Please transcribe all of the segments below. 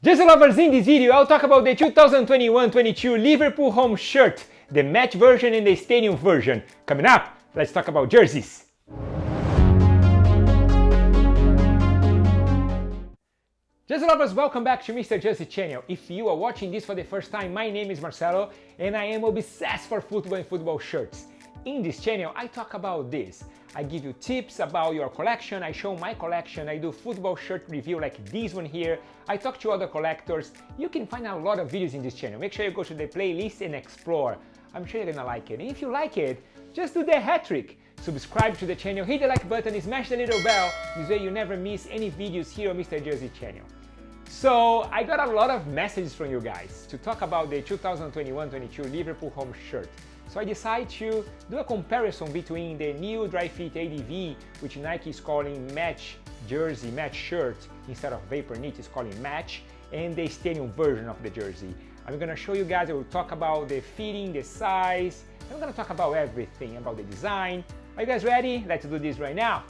Jersey lovers, in this video I'll talk about the 2021-22 Liverpool home shirt, the match version and the stadium version. Coming up, let's talk about jerseys. Jersey lovers, welcome back to Mr. Jersey channel. If you are watching this for the first time, my name is Marcelo and I am obsessed for football and football shirts. In this channel, I talk about this. I give you tips about your collection, I show my collection, I do football shirt review like this one here, I talk to other collectors. You can find a lot of videos in this channel. Make sure you go to the playlist and explore. I'm sure you're gonna like it. And if you like it, just do the hat trick. Subscribe to the channel, hit the like button, smash the little bell. This way you never miss any videos here on Mr. Jersey channel. So I got a lot of messages from you guys to talk about the 2021-22 Liverpool home shirt. So I decided to do a comparison between the new DRI-FITADV, which Nike is calling match jersey, match shirt, instead of Vapor Knit is calling match, and the stadium version of the jersey. I'm gonna show you guys, I will talk about the fitting, the size, I'm gonna talk about everything, about the design. Are you guys ready? Let's do this right now.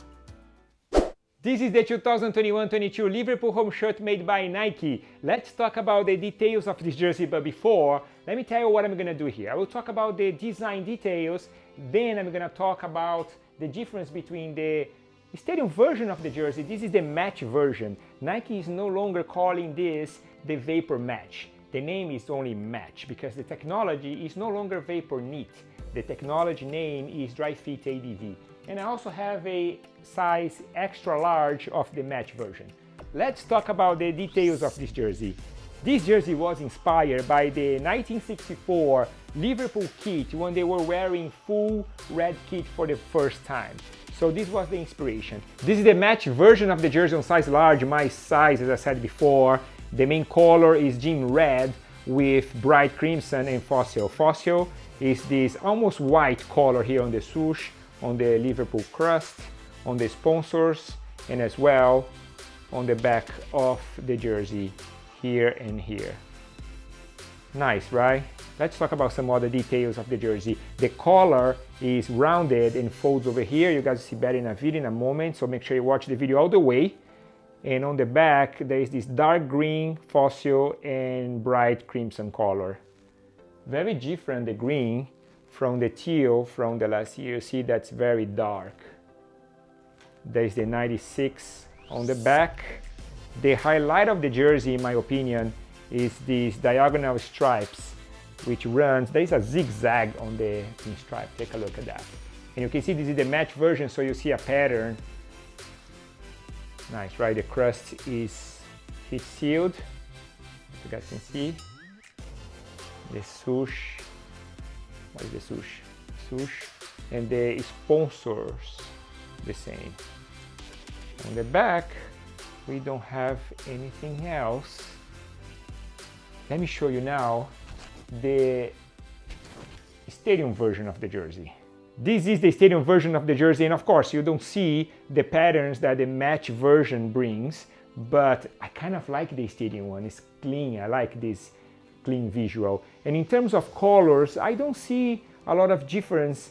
This is the 2021-22 Liverpool home shirt made by Nike. Let's talk about the details of this jersey, but before, let me tell you what I'm gonna do here. I will talk about the design details, then I'm gonna talk about the difference between the stadium version of the jersey. This is the match version. Nike is no longer calling this the Vapor Match. The name is only Match because the technology is no longer Vapor Knit. The technology name is DRI-FITADV. And I also have a size extra large of the match version. Let's talk about the details of this jersey. This jersey was inspired by the 1964 Liverpool kit when they were wearing full red kit for the first time. So this was the inspiration. This is the match version of the jersey on size large, my size as I said before. The main color is gym red with bright crimson and fossil. Fossil is this almost white color here on the swoosh, on the Liverpool crust, on the sponsors, and as well on the back of the jersey here and here. Nice, right? Let's talk about some other details of the jersey. The collar is rounded and folds over here. You guys see better in a video in a moment, so make sure you watch the video all the way. And on the back, there is this dark green fossil and bright crimson color. Very different, the green, from the teal from the last year. You see that's very dark. There's the 96 on the back. The highlight of the jersey, in my opinion, is these diagonal stripes, which runs, there is a zigzag on the pinstripe. Take a look at that. And you can see this is the match version, so you see a pattern. Nice, right? The crust is heat sealed, as you guys can see. The swoosh. What is the swoosh? Swoosh. And the sponsors, the same. On the back, we don't have anything else. Let me show you now the stadium version of the jersey. This is the stadium version of the jersey, and of course you don't see the patterns that the match version brings, but I kind of like the stadium one. It's clean. I like this clean visual. And in terms of colors, I don't see a lot of difference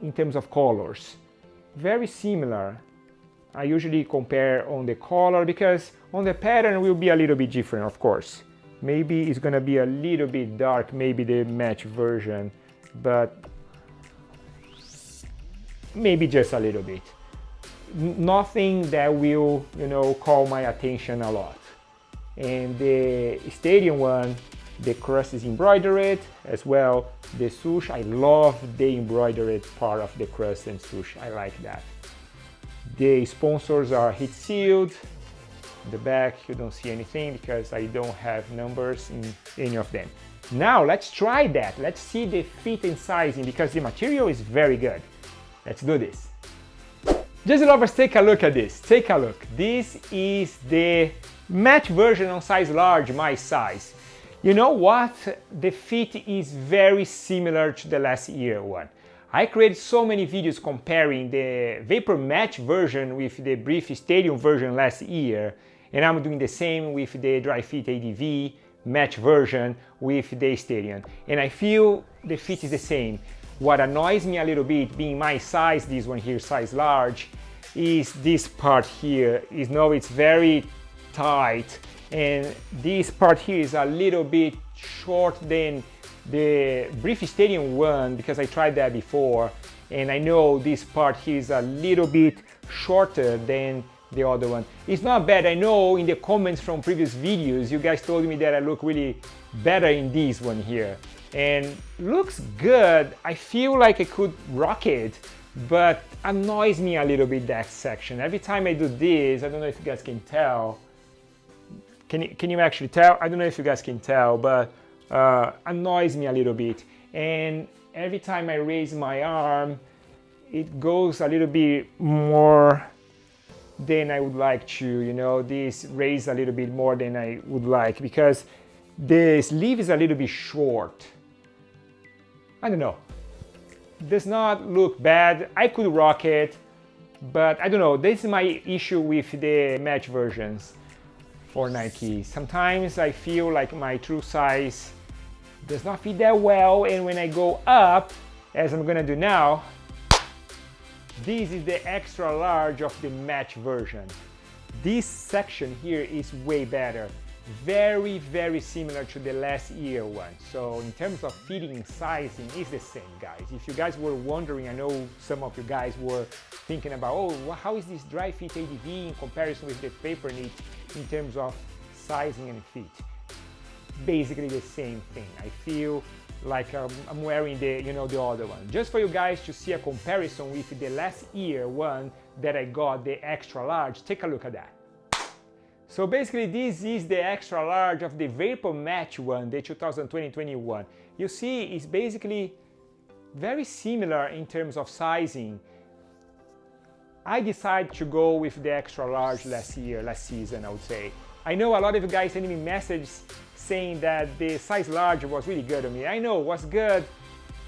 in terms of colors. Very similar. I usually compare on the color because on the pattern will be a little bit different, of course. Maybe it's gonna be a little bit dark, maybe the match version, but maybe just a little bit. Nothing that will, call my attention a lot. And the stadium one, the crust is embroidered as well. The swoosh, I love the embroidered part of the crust and swoosh. I like that. The sponsors are heat sealed. In the back, you don't see anything because I don't have numbers in any of them. Now let's try that. Let's see the fit and sizing because the material is very good. Let's do this. Jersey lovers, take a look at this. Take a look. This is the match version on size large, my size. You know what? The fit is very similar to the last year one. I created so many videos comparing the Vapor Match version with the Brief Stadium version last year, and I'm doing the same with the DRI-FITADV match version with the Stadium. And I feel the fit is the same. What annoys me a little bit, being my size, this one here, size large, is this part here. It's very tight, and this part here is a little bit short than the Brief Stadium one, because I tried that before, and I know this part here is a little bit shorter than the other one. It's not bad. I know in the comments from previous videos you guys told me that I look really better in this one here, and looks good. I feel like I could rock it, but annoys me a little bit, that section. Every time I do this, I don't know if you guys can tell. Can you actually tell? I don't know if you guys can tell, but annoys me a little bit. And every time I raise my arm, it goes a little bit more than I would like to, you know, this raise a little bit more than I would like, because the sleeve is a little bit short. I don't know. Does not look bad. I could rock it, but I don't know. This is my issue with the match versions for Nike. Sometimes I feel like my true size does not fit that well, and when I go up, as I'm gonna do now, this is the extra large of the match version. This section here is way better. Very, very similar to the last year one. So in terms of fitting and sizing, it's the same, guys. If you guys were wondering, I know some of you guys were thinking about, oh, how is this DRI-FITADV in comparison with the Paper Knit in terms of sizing and fit? Basically the same thing. I feel like I'm wearing the, you know, the other one. Just for you guys to see a comparison with the last year one that I got, the extra large, take a look at that. So basically this is the extra large of the Vapor Match one, the 2020-21. You see, it's basically very similar in terms of sizing. I decided to go with the extra large last season, I would say. I know a lot of you guys sending me messages saying that the size large was really good on me. I know it was good,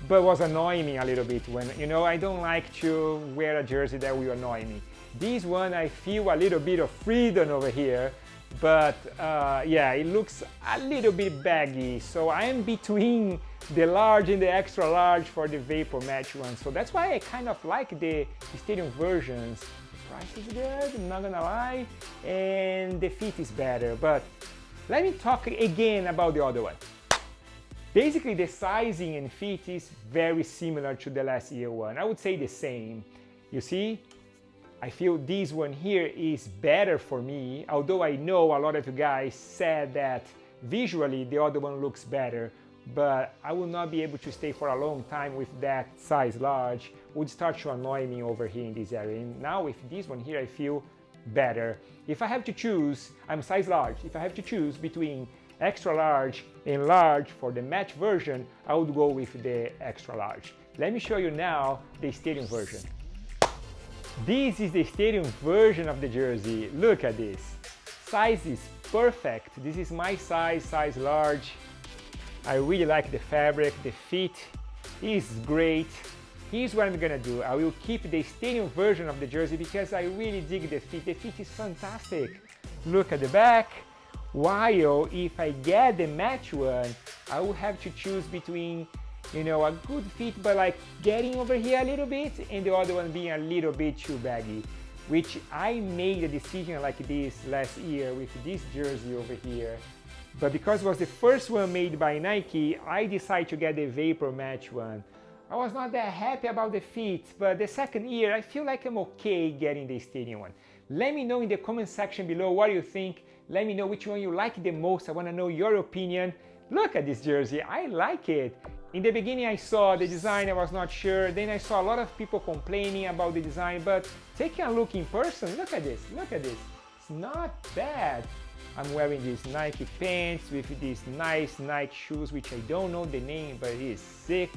but was annoying me a little bit when, you know, I don't like to wear a jersey that will annoy me. This one I feel a little bit of freedom over here, but yeah, it looks a little bit baggy. So I am between the large and the extra large for the Vapor Match one. So that's why I kind of like the Stadium versions. The price is good, I'm not gonna lie, and the fit is better. But let me talk again about the other one. Basically the sizing and fit is very similar to the last year one. I would say the same. You see? I feel this one here is better for me, although I know a lot of you guys said that visually the other one looks better, but I will not be able to stay for a long time with that size large. It would start to annoy me over here in this area. And now with this one here, I feel better. If I have to choose, I'm size large. If I have to choose between extra large and large for the match version, I would go with the extra large. Let me show you now the Stadium version. This is the Stadium version of the jersey. Look at this. Size is perfect. This is my size, size large. I really like the fabric. The fit is great. Here's what I'm gonna do. I will keep the Stadium version of the jersey because I really dig the fit. The fit is fantastic. Look at the back. While if I get the match one, I will have to choose between, you know, a good fit but like getting over here a little bit, and the other one being a little bit too baggy, which I made a decision like this last year with this jersey over here. But because it was the first one made by Nike, I decided to get the Vapor Match one. I was not that happy about the fit, but the second year I feel like I'm okay getting the Stadium one. Let me know in the comment section below what you think. Let me know which one you like the most. I want to know your opinion. Look at this jersey, I like it. In the beginning I saw the design, I was not sure. Then I saw a lot of people complaining about the design, but taking a look in person, look at this, look at this. It's not bad. I'm wearing these Nike pants with these nice Nike shoes, which I don't know the name, but it is sick.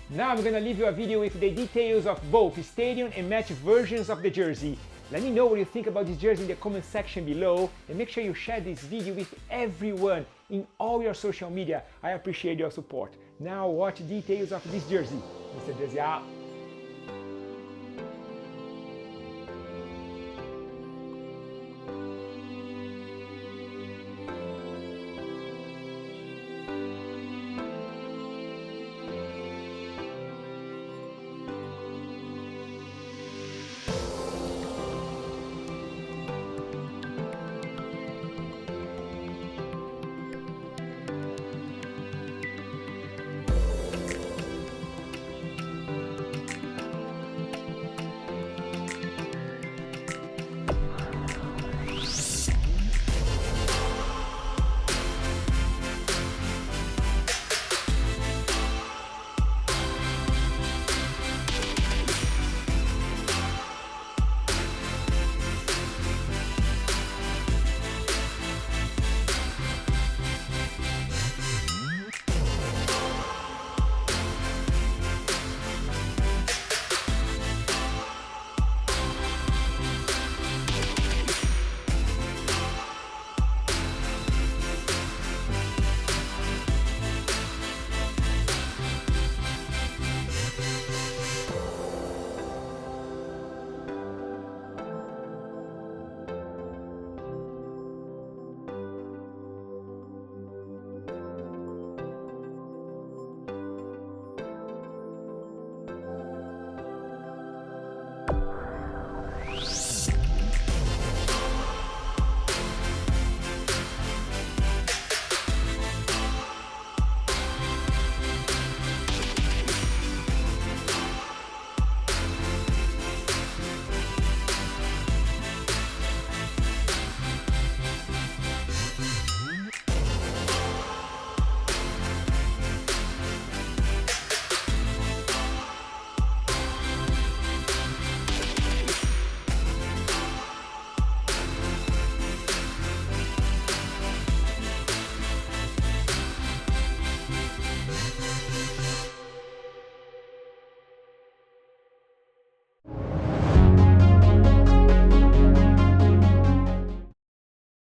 Now I'm gonna leave you a video with the details of both Stadium and match versions of the jersey. Let me know what you think about this jersey in the comment section below, and make sure you share this video with everyone in all your social media. I appreciate your support. Now watch details of this jersey. Mr. Jersey out.